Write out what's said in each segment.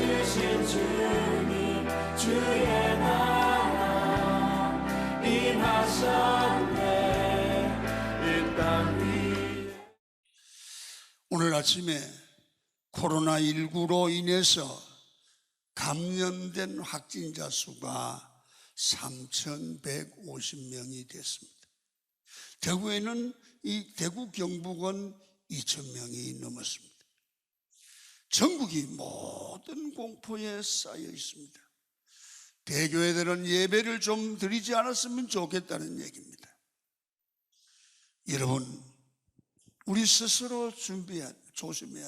주신 주님 주의 나라 임하셨네 이 땅 위에. 오늘 아침에 코로나19로 인해서 감염된 확진자 수가 3,150명이 됐습니다. 대구에는 이 대구 경북은 2,000명이 넘었습니다. 전국이 모든 공포에 쌓여 있습니다. 대교회들은 예배를 좀 드리지 않았으면 좋겠다는 얘기입니다. 여러분, 우리 스스로 조심해야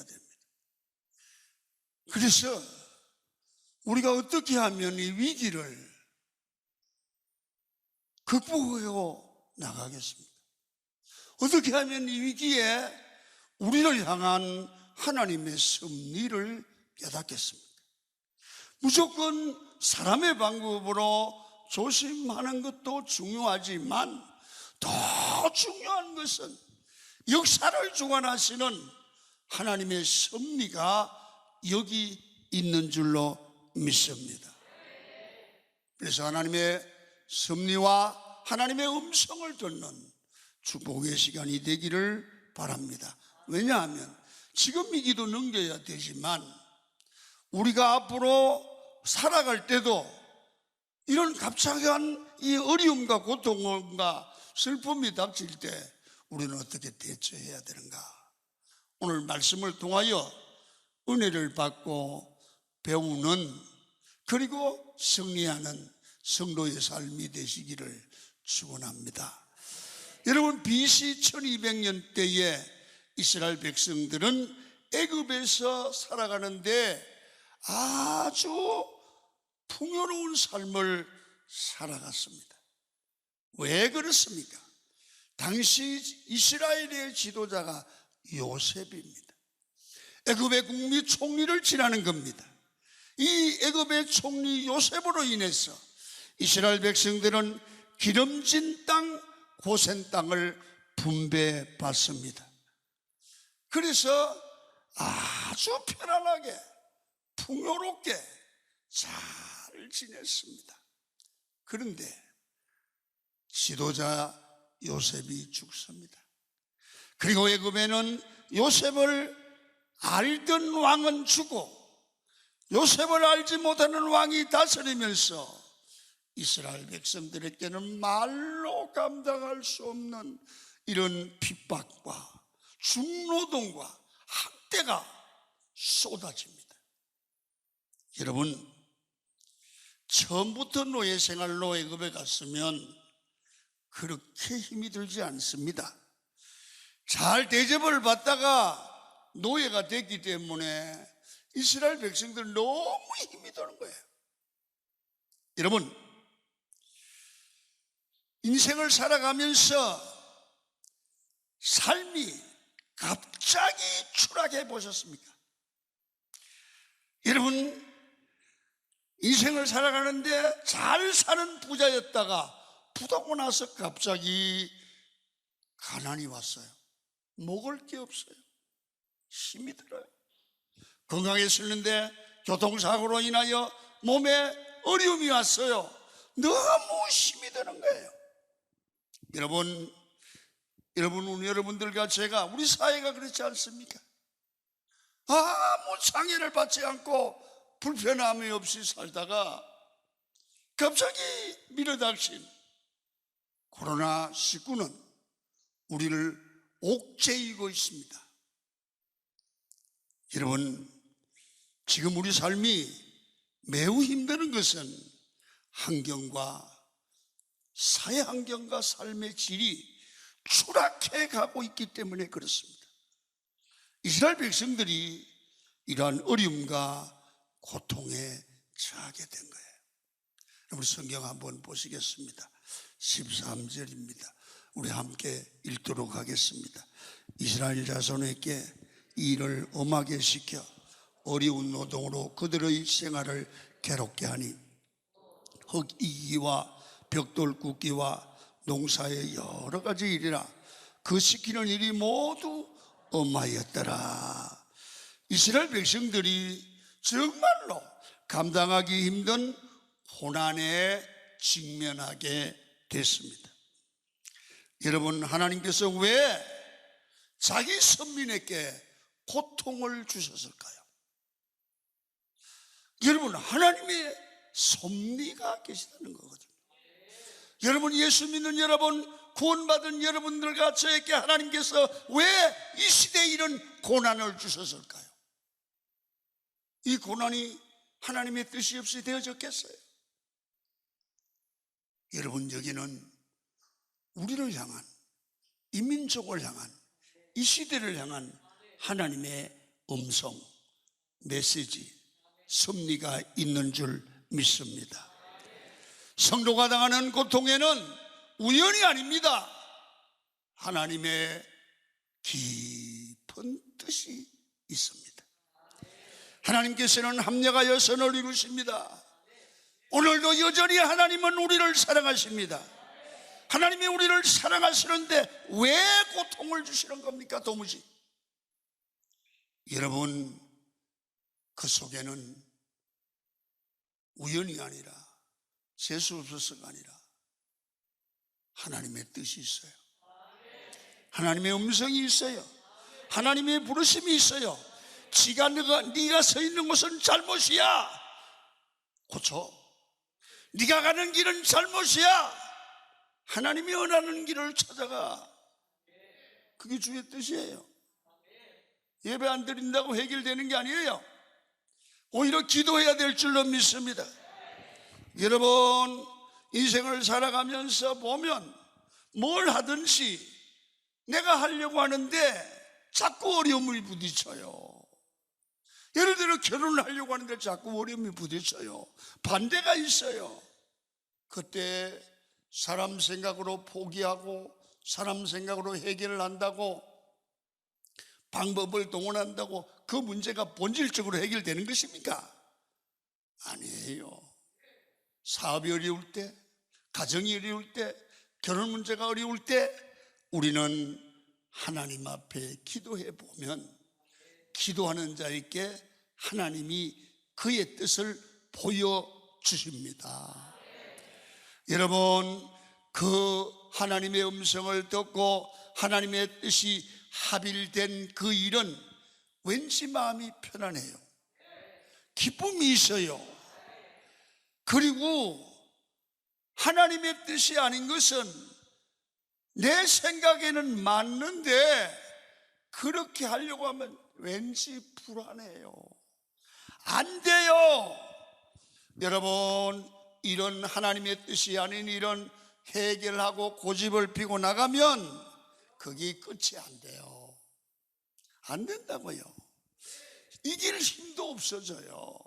됩니다. 그래서 우리가 어떻게 하면 이 위기를 극복하고 나가겠습니까? 어떻게 하면 이 위기에 우리를 향한 하나님의 섭리를 깨닫겠습니까? 무조건 사람의 방법으로 조심하는 것도 중요하지만 더 중요한 것은 역사를 주관하시는 하나님의 섭리가 여기 있는 줄로 믿습니다. 그래서 하나님의 섭리와 하나님의 음성을 듣는 축복의 시간이 되기를 바랍니다. 왜냐하면 지금 위기도 넘겨야 되지만 우리가 앞으로 살아갈 때도 이런 갑작한 이 어려움과 고통과 슬픔이 닥칠 때 우리는 어떻게 대처해야 되는가? 오늘 말씀을 통하여 은혜를 받고 배우는 그리고 승리하는 성도의 삶이 되시기를 축원합니다. 여러분, BC 1200년 때에 이스라엘 백성들은 애굽에서 살아가는데 아주 풍요로운 삶을 살아갔습니다. 왜 그렇습니까? 당시 이스라엘의 지도자가 요셉입니다. 애굽의 국미 총리를 지나는 겁니다. 이 애굽의 총리 요셉으로 인해서 이스라엘 백성들은 기름진 땅, 고센 땅을 분배받습니다. 그래서 아주 편안하게 풍요롭게 잘 지냈습니다. 그런데 지도자 요셉이 죽습니다. 그리고 애굽에는 요셉을 알던 왕은 죽고 요셉을 알지 못하는 왕이 다스리면서 이스라엘 백성들에게는 말로 감당할 수 없는 이런 핍박과 중노동과 학대가 쏟아집니다. 여러분, 처음부터 노예 생활로 애굽에 갔으면 그렇게 힘이 들지 않습니다. 잘 대접을 받다가 노예가 됐기 때문에 이스라엘 백성들 너무 힘이 드는 거예요. 여러분, 인생을 살아가면서 삶이 갑자기 추락해 보셨습니까? 여러분, 인생을 살아가는데 잘 사는 부자였다가 부도고 나서 갑자기 가난이 왔어요. 먹을 게 없어요. 힘이 들어요. 건강했었는데 교통사고로 인하여 몸에 어려움이 왔어요. 너무 힘이 드는 거예요. 여러분들과 제가, 우리 사회가 그렇지 않습니까? 아무 장애를 받지 않고 불편함이 없이 살다가 갑자기 밀어닥친 코로나19는 우리를 옥죄이고 있습니다. 여러분, 지금 우리 삶이 매우 힘든 것은 사회 환경과 삶의 질이 추락해 가고 있기 때문에 그렇습니다. 이스라엘 백성들이 이러한 어려움과 고통에 처하게 된 거예요. 우리 성경 한번 보시겠습니다. 13절입니다. 우리 함께 읽도록 하겠습니다. 이스라엘 자손에게 이 일을 엄하게 시켜 어려운 노동으로 그들의 생활을 괴롭게 하니 흙 이기와 벽돌 굽기와 농사의 여러 가지 일이라 그 시키는 일이 모두 엄하였더라. 이스라엘 백성들이 정말로 감당하기 힘든 고난에 직면하게 됐습니다. 여러분, 하나님께서 왜 자기 선민에게 고통을 주셨을까요? 여러분, 하나님의 섭리가 계시다는 거거든요. 여러분, 예수 믿는 여러분, 구원받은 여러분들과 저에게 하나님께서 왜 이 시대에 이런 고난을 주셨을까요? 이 고난이 하나님의 뜻이 없이 되어졌겠어요? 여러분, 여기는 우리를 향한, 이 민족을 향한, 이 시대를 향한 하나님의 음성, 메시지, 섭리가 있는 줄 믿습니다. 성도가 당하는 고통에는 우연이 아닙니다. 하나님의 깊은 뜻이 있습니다. 하나님께서는 합력하여 선을 이루십니다. 오늘도 여전히 하나님은 우리를 사랑하십니다. 하나님이 우리를 사랑하시는데 왜 고통을 주시는 겁니까? 도무지. 여러분, 그 속에는 우연이 아니라, 재수 없어서가 아니라 하나님의 뜻이 있어요. 하나님의 음성이 있어요. 하나님의 부르심이 있어요. 네가 서 있는 곳은 잘못이야, 고쳐. 네가 가는 길은 잘못이야, 하나님이 원하는 길을 찾아가. 그게 주의 뜻이에요. 예배 안 드린다고 해결되는 게 아니에요. 오히려 기도해야 될 줄로 믿습니다. 여러분, 인생을 살아가면서 보면 뭘 하든지 내가 하려고 하는데 자꾸 어려움을 부딪혀요. 예를 들어 결혼을 하려고 하는데 자꾸 어려움이 부딪혀요. 반대가 있어요. 그때 사람 생각으로 포기하고 사람 생각으로 해결을 한다고, 방법을 동원한다고 그 문제가 본질적으로 해결되는 것입니까? 아니에요. 사업이 어려울 때, 가정이 어려울 때, 결혼 문제가 어려울 때 우리는 하나님 앞에 기도해 보면 기도하는 자에게 하나님이 그의 뜻을 보여주십니다. 여러분, 그 하나님의 음성을 듣고 하나님의 뜻이 합일된 그 일은 왠지 마음이 편안해요. 기쁨이 있어요. 그리고 하나님의 뜻이 아닌 것은 내 생각에는 맞는데 그렇게 하려고 하면 왠지 불안해요. 안 돼요. 여러분, 이런 하나님의 뜻이 아닌 이런 해결하고 고집을 피고 나가면 그게 끝이 안 돼요. 안 된다고요. 이길 힘도 없어져요.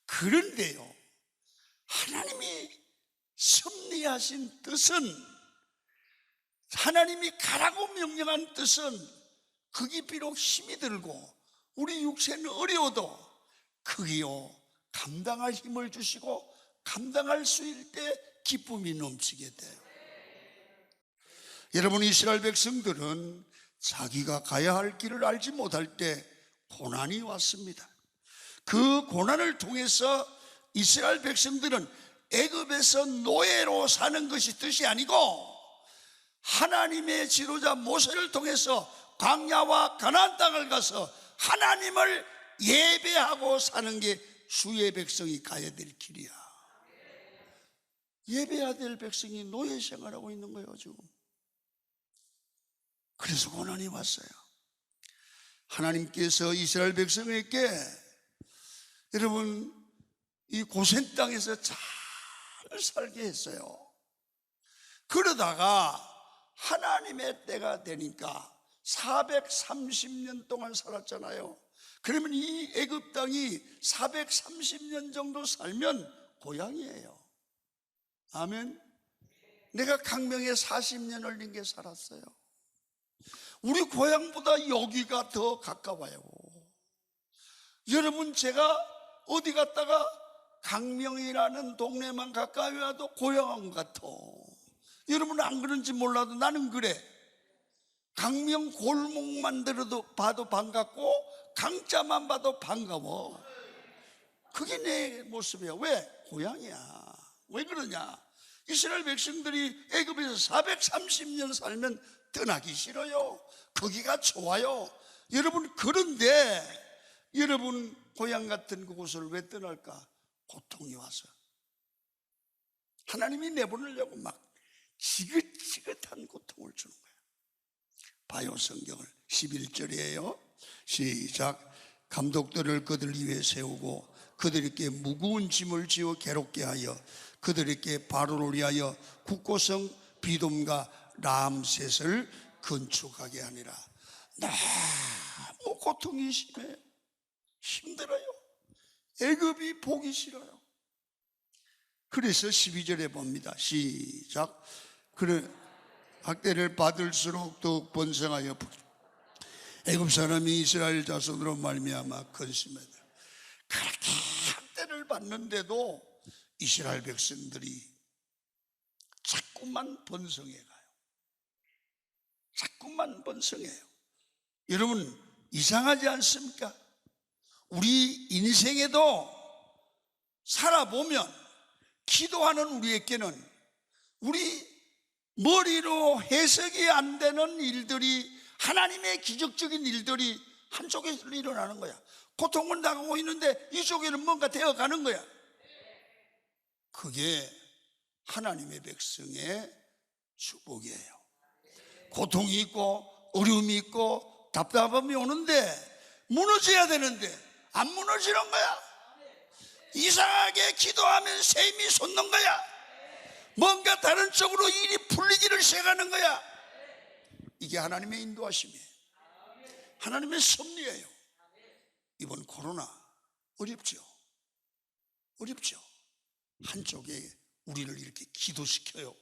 그런데요, 하나님이 섭리하신 뜻은, 하나님이 가라고 명령한 뜻은 그게 비록 힘이 들고 우리 육체는 어려워도 그게요 감당할 힘을 주시고 감당할 수일 때 기쁨이 넘치게 돼요. 여러분, 이스라엘 백성들은 자기가 가야 할 길을 알지 못할 때 고난이 왔습니다. 그 고난을 통해서 이스라엘 백성들은 애굽에서 노예로 사는 것이 뜻이 아니고 하나님의 지도자 모세를 통해서 광야와 가나안 땅을 가서 하나님을 예배하고 사는 게 주의 백성이 가야 될 길이야. 예배해야 될 백성이 노예 생활하고 있는 거예요 지금. 그래서 고난이 왔어요. 하나님께서 이스라엘 백성에게, 여러분, 이 고센 땅에서 잘 살게 했어요. 그러다가 하나님의 때가 되니까 430년 동안 살았잖아요. 그러면 이 애굽 땅이 430년 정도 살면 고향이에요. 아멘. 내가 강명에 40년 걸린 게 살았어요. 우리 고향보다 여기가 더 가까워요. 여러분, 제가 어디 갔다가 강명이라는 동네만 가까이 와도 고향 같아. 여러분 안 그런지 몰라도 나는 그래. 강명 골목만 봐도 반갑고 강자만 봐도 반가워. 내 모습이야. 왜? 고향이야. 왜 그러냐? 이스라엘 백성들이 애굽에서 430년 살면 떠나기 싫어요. 거기가 좋아요. 여러분, 그런데 여러분 고향 같은 그곳을 왜 떠날까? 고통이 와서. 하나님이 내보내려고 막 지긋지긋한 고통을 주는 거예요. 봐요, 성경을. 11절이에요. 시작. 감독들을 그들 위에 세우고 그들에게 무거운 짐을 지어 괴롭게 하여 그들에게 바로를 위하여 국고성 비돔과 람셋을 건축하게 하니라. 너무 고통이 심해요. 힘들어요. 애굽이 보기 싫어요. 그래서 12절에 봅니다. 시작. 그래 학대를 받을수록 더욱 번성하여 애굽 사람이 이스라엘 자손으로 말미암아 근심하다. 그렇게 학대를 받는데도 이스라엘 백성들이 자꾸만 번성해 가요. 자꾸만 번성해요. 여러분, 이상하지 않습니까? 우리 인생에도 살아보면 기도하는 우리에게는 우리 머리로 해석이 안 되는 일들이, 하나님의 기적적인 일들이 한쪽에서 일어나는 거야. 고통을 당하고 있는데 이쪽에는 뭔가 되어가는 거야. 그게 하나님의 백성의 축복이에요. 고통이 있고 어려움이 있고 답답함이 오는데 무너져야 되는데 안 무너지는 거야. 이상하게 기도하면 샘이 솟는 거야. 뭔가 다른 쪽으로 일이 풀리기를 시작하는 거야. 이게 하나님의 인도하심이에요. 하나님의 섭리예요. 이번 코로나 어렵죠. 어렵죠. 한쪽에 우리를 이렇게 기도시켜요.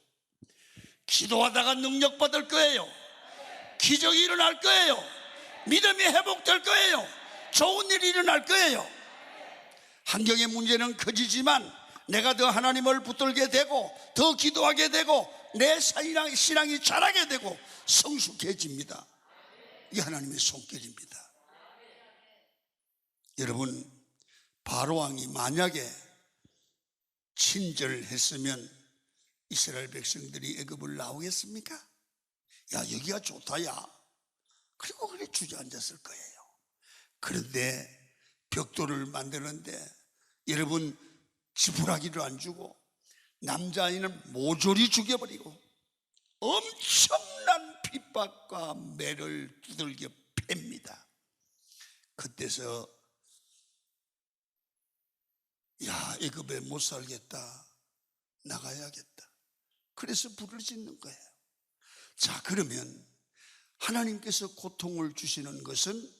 기도하다가 능력받을 거예요. 기적이 일어날 거예요. 믿음이 회복될 거예요. 좋은 일이 일어날 거예요. 환경의 문제는 커지지만 내가 더 하나님을 붙들게 되고 더 기도하게 되고 내 신앙이 자라게 되고 성숙해집니다. 이게 하나님의 손길입니다. 여러분, 바로왕이 만약에 친절했으면 이스라엘 백성들이 애굽을 나오겠습니까? 야, 여기가 좋다, 야. 그리고 그래 주저앉았을 거예요. 그런데 벽돌을 만드는데 여러분, 지푸라기를 안 주고 남자아이는 모조리 죽여버리고 엄청난 핍박과 매를 두들겨 팹니다. 그때서 야, 애굽에 못 살겠다, 나가야겠다. 그래서 불을 짓는 거예요. 자, 그러면 하나님께서 고통을 주시는 것은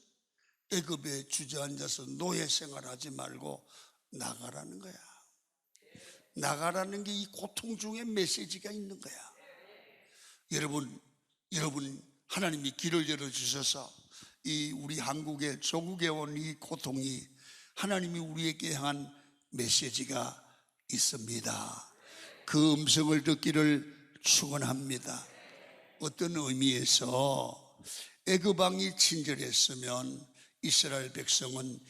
애굽에 주저앉아서 노예 생활하지 말고 나가라는 거야. 나가라는 게 이 고통 중에 메시지가 있는 거야. 여러분 하나님이 길을 열어주셔서 이 우리 한국에 조국에 온 이 고통이 하나님이 우리에게 향한 메시지가 있습니다. 그 음성을 듣기를 축원합니다. 어떤 의미에서 애굽 왕이 친절했으면 이스라엘 백성은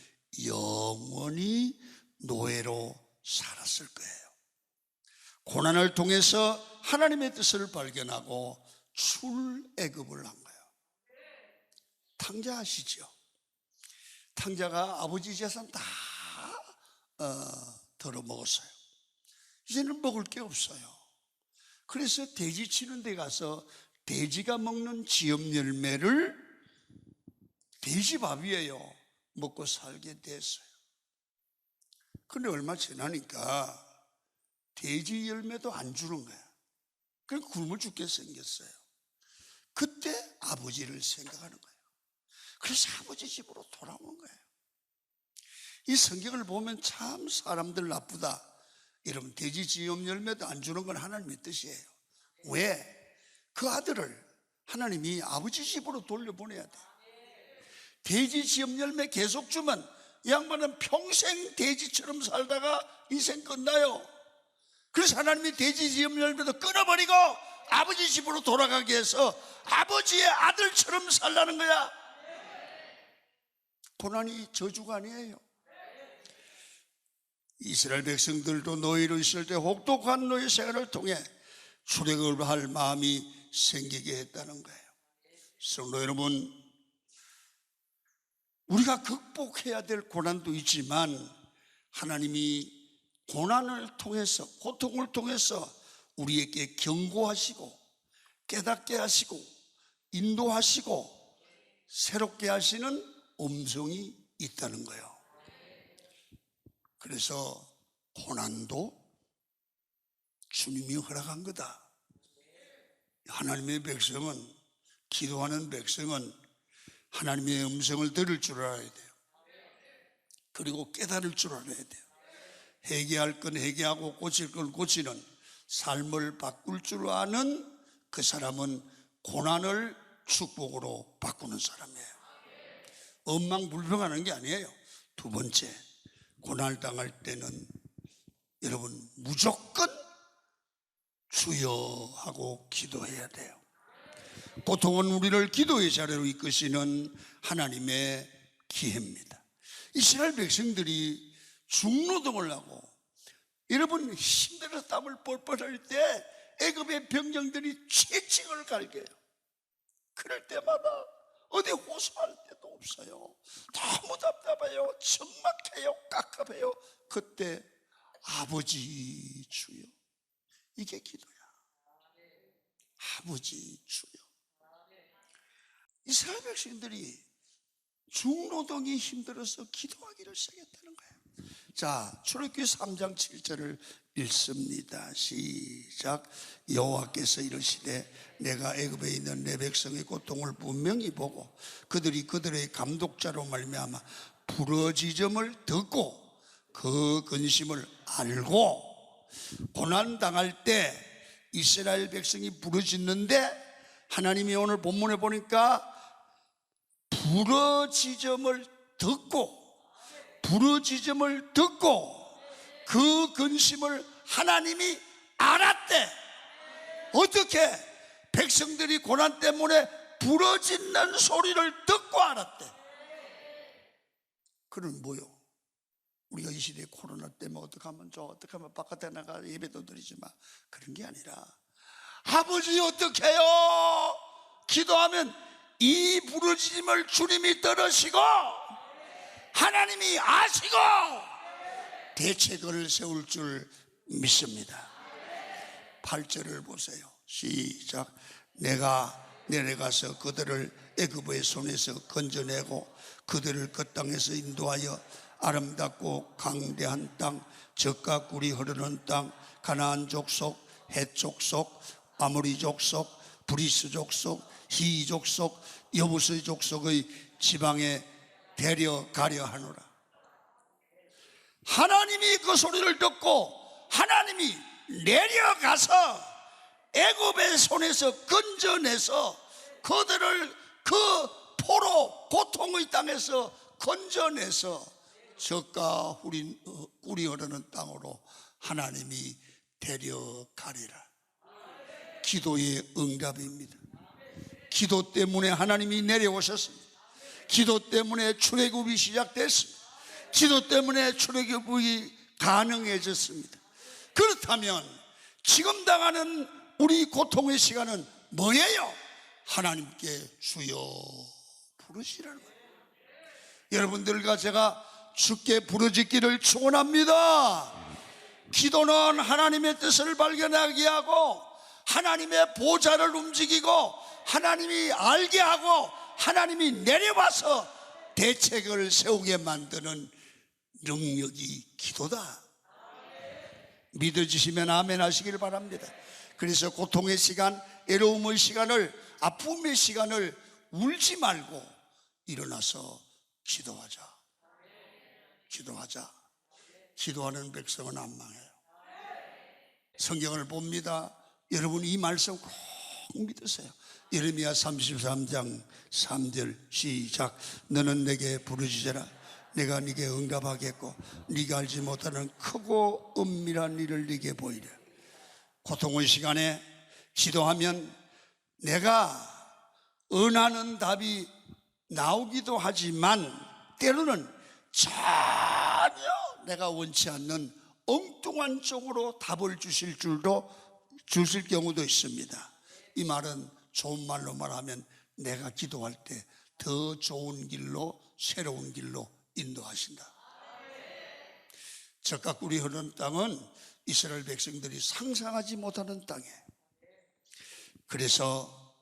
영원히 노예로 살았을 거예요. 고난을 통해서 하나님의 뜻을 발견하고 출애굽을 한 거예요. 탕자 아시죠? 탕자가 아버지 재산 다 덜어먹었어요. 이제는 먹을 게 없어요. 그래서 돼지 치는 데 가서 돼지가 먹는 지엽 열매를 돼지밥이에요. 먹고 살게 됐어요. 근데 얼마 지나니까 돼지 열매도 안 주는 거야. 그냥 굶어 죽게 생겼어요. 그때 아버지를 생각하는 거예요. 그래서 아버지 집으로 돌아온 거예요. 이 성경을 보면 참 사람들 나쁘다. 여러분, 돼지 지엽 열매도 안 주는 건 하나님의 뜻이에요. 왜? 그 아들을 하나님이 아버지 집으로 돌려보내야 돼. 돼지 지엽 열매 계속 주면 이 양반은 평생 돼지처럼 살다가 인생 끝나요. 그래서 하나님이 돼지 지엽 열매도 끊어버리고 아버지 집으로 돌아가게 해서 아버지의 아들처럼 살라는 거야. 고난이 저주가 아니에요. 이스라엘 백성들도 노예로 있을 때 혹독한 노예 생활을 통해 출애굽을 할 마음이 생기게 했다는 거예요. 성도 여러분, 우리가 극복해야 될 고난도 있지만 하나님이 고난을 통해서, 고통을 통해서 우리에게 경고하시고 깨닫게 하시고 인도하시고 새롭게 하시는 음성이 있다는 거예요. 그래서 고난도 주님이 허락한 거다. 하나님의 백성은, 기도하는 백성은 하나님의 음성을 들을 줄 알아야 돼요. 그리고 깨달을 줄 알아야 돼요. 회개할 건 회개하고 고칠 건 고치는 삶을 바꿀 줄 아는 그 사람은 고난을 축복으로 바꾸는 사람이에요. 엉망불평하는 게 아니에요. 두 번째, 고난을 당할 때는 여러분 무조건 주여 하고 기도해야 돼요. 고통은 우리를 기도의 자리로 이끄시는 하나님의 기회입니다. 이스라엘 백성들이 중노동을 하고 여러분 힘들어서 땀을 뻘뻘 흘릴 때 애굽의 병정들이 채찍을 갈겨요. 그럴 때마다 어디 호소할 데도 없어요. 너무 답답해요. 적막해요. 깝깝해요. 그때 아버지 주여, 이게 기도야. 아버지 주여. 이스라엘 백성들이 중노동이 힘들어서 기도하기를 시작했다는 거예요. 자, 출애굽기 3장 7절을 읽습니다. 시작. 여호와께서 이르시되 내가 애굽에 있는 내 백성의 고통을 분명히 보고 그들이 그들의 감독자로 말미암아 부러지점을 듣고 그 근심을 알고, 고난당할 때 이스라엘 백성이 부르짖는데 하나님이 오늘 본문에 보니까 부르짖음을 듣고 그 근심을 하나님이 알았대. 어떻게? 백성들이 고난 때문에 부르짖는 소리를 듣고 알았대. 그럼 뭐요? 우리가 이 시대에 코로나 때문에 어떻게 하면 좋아, 어떻게 하면 바깥에 나가 예배도 드리지 마, 그런 게 아니라 아버지 어떻게 해요? 기도하면 이 부르짖음을 주님이 들으시고 하나님이 아시고 대책을 세울 줄 믿습니다. 8절을 보세요. 시작. 내가 내려가서 그들을 애굽의 손에서 건져내고 그들을 그 땅에서 인도하여 아름답고 강대한 땅, 젖과 꿀이 흐르는 땅, 가나안 족속, 헷 족속, 아모리 족속, 브리스 족속, 히 족속, 여부스 족속의 지방에 데려가려 하노라. 하나님이 그 소리를 듣고 하나님이 내려가서 애굽의 손에서 건져내서 그들을 그 포로 고통의 땅에서 건져내서 젖과 꿀이 흐르는 땅으로 하나님이 데려가리라. 기도의 응답입니다. 기도 때문에 하나님이 내려오셨습니다. 기도 때문에 출애굽이 시작됐습니다. 기도 때문에 출애굽이 가능해졌습니다. 그렇다면 지금 당하는 우리 고통의 시간은 뭐예요? 하나님께 주여 부르시라는 거예요. 여러분들과 제가 주께 부르짖기를 축원합니다. 기도는 하나님의 뜻을 발견하게 하고 하나님의 보좌를 움직이고 하나님이 알게 하고 하나님이 내려와서 대책을 세우게 만드는 능력이 기도다. 믿어지시면 아멘 하시길 바랍니다. 그래서 고통의 시간, 애로움의 시간을, 아픔의 시간을 울지 말고 일어나서 기도하자. 기도하자. 기도하는 백성은 안 망해요. 성경을 봅니다. 여러분 이 말씀 꼭 믿으세요. 예레미야 33장 3절 시작. 너는 내게 부르짖어라. 내가 네게 응답하겠고 네가 알지 못하는 크고 은밀한 일을 네게 보이려. 고통의 시간에 기도하면 내가 원하는 답이 나오기도 하지만 때로는 전혀 내가 원치 않는 엉뚱한 쪽으로 답을 주실 경우도 있습니다. 이 말은 좋은 말로 말하면 내가 기도할 때 더 좋은 길로, 새로운 길로 인도하신다. 적과 꿀이 흐르는 땅은 이스라엘 백성들이 상상하지 못하는 땅이에요. 그래서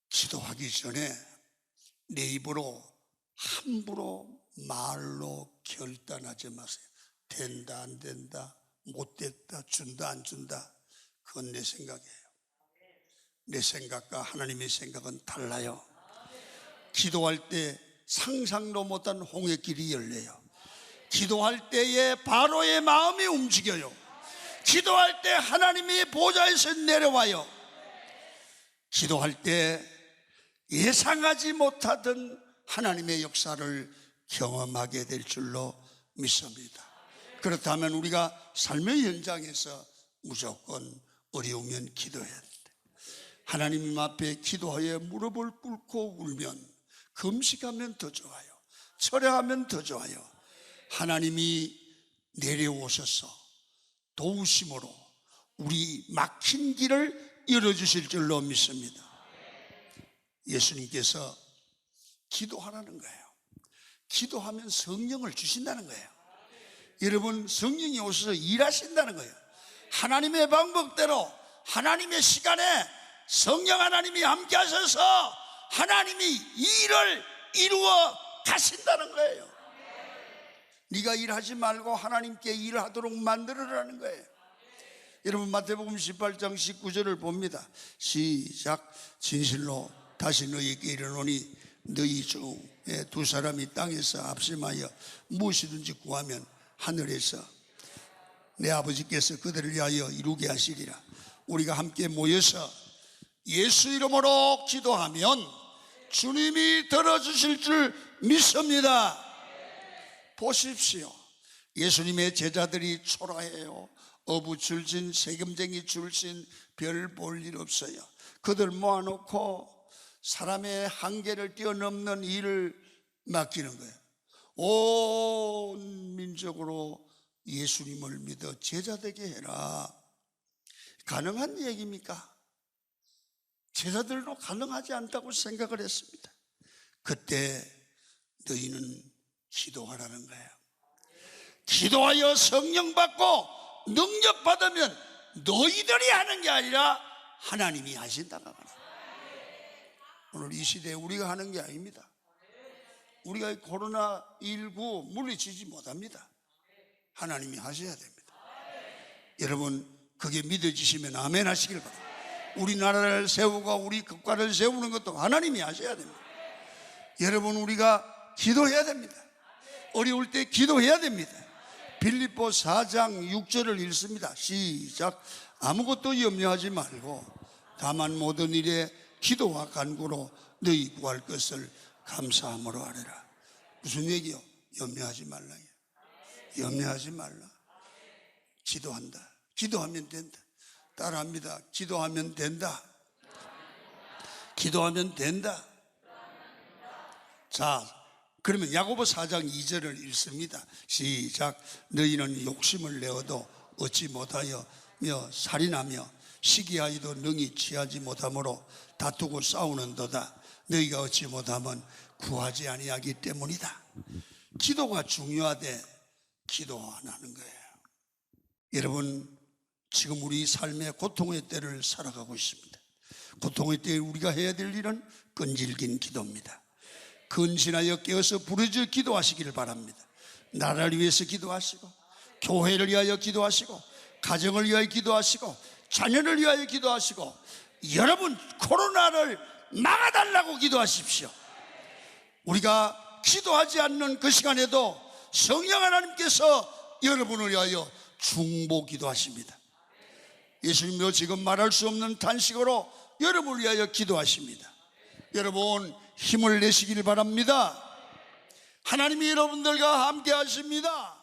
기도하기 전에 내 입으로 함부로 말로 결단하지 마세요. 된다 안 된다, 못 됐다, 준다 안 준다, 그건 내 생각이에요. 내 생각과 하나님의 생각은 달라요. 기도할 때 상상도 못한 홍해길이 열려요. 기도할 때에 바로의 마음이 움직여요. 기도할 때 하나님이 보좌에서 내려와요. 기도할 때 예상하지 못하던 하나님의 역사를 경험하게 될 줄로 믿습니다. 그렇다면 우리가 삶의 현장에서 무조건 어려우면 기도해야 됩니다. 하나님 앞에 기도하여 무릎을 꿇고 울면, 금식하면 더 좋아요. 철회하면 더 좋아요. 하나님이 내려오셔서 도우심으로 우리 막힌 길을 열어주실 줄로 믿습니다. 예수님께서 기도하라는 거예요. 기도하면 성령을 주신다는 거예요. 여러분, 성령이 오셔서 일하신다는 거예요. 하나님의 방법대로, 하나님의 시간에 성령 하나님이 함께 하셔서 하나님이 일을 이루어 가신다는 거예요. 네가 일하지 말고 하나님께 일하도록 만들어라는 거예요. 여러분, 마태복음 18장 19절을 봅니다. 시작. 진실로 다시 너희에게 이르노니 너희 중에 두 사람이 땅에서 합심하여 무엇이든지 구하면 하늘에서 내 아버지께서 그들을 위하여 이루게 하시리라. 우리가 함께 모여서 예수 이름으로 기도하면 주님이 들어주실 줄 믿습니다. 보십시오. 예수님의 제자들이 초라해요. 어부출신, 세금쟁이 출신, 별 볼 일 없어요. 그들 모아놓고 사람의 한계를 뛰어넘는 일을 맡기는 거예요. 온 민족으로 예수님을 믿어 제자되게 해라. 가능한 얘기입니까? 제자들도 가능하지 않다고 생각을 했습니다. 그때 너희는 기도하라는 거예요. 기도하여 성령 받고 능력 받으면 너희들이 하는 게 아니라 하나님이 하신다고 합니다. 오늘 이 시대에 우리가 하는 게 아닙니다. 우리가 코로나19 물리치지 못합니다. 하나님이 하셔야 됩니다. 여러분, 그게 믿어지시면 아멘 하시길 바랍니다. 우리나라를 세우고 우리 국가를 세우는 것도 하나님이 하셔야 됩니다. 여러분, 우리가 기도해야 됩니다. 어려울 때 기도해야 됩니다. 빌립보 4장 6절을 읽습니다. 시작. 아무것도 염려하지 말고 다만 모든 일에 기도와 간구로 너희 구할 것을 감사함으로 하리라. 무슨 얘기요? 염려하지 말라. 염려하지 말라. 기도한다. 기도하면 된다. 따라합니다. 기도하면 된다. 기도하면 된다. 자, 그러면 야고보 4장 2절을 읽습니다. 시작. 너희는 욕심을 내어도 얻지 못하여 살인하며 시기하여도 능히 취하지 못하므로 다투고 싸우는도다. 너희가 얻지 못하면 구하지 아니하기 때문이다. 기도가 중요하대 기도 안 하는 거예요. 여러분, 지금 우리 삶의 고통의 때를 살아가고 있습니다. 고통의 때에 우리가 해야 될 일은 끈질긴 기도입니다. 근신하여 깨어서 부르짖어 기도하시기를 바랍니다. 나라를 위해서 기도하시고, 교회를 위하여 기도하시고, 가정을 위하여 기도하시고, 자녀를 위하여 기도하시고, 여러분 코로나를 막아달라고 기도하십시오. 우리가 기도하지 않는 그 시간에도 성령 하나님께서 여러분을 위하여 중보 기도하십니다. 예수님도 지금 말할 수 없는 탄식으로 여러분을 위하여 기도하십니다. 여러분, 힘을 내시길 바랍니다. 하나님이 여러분들과 함께 하십니다.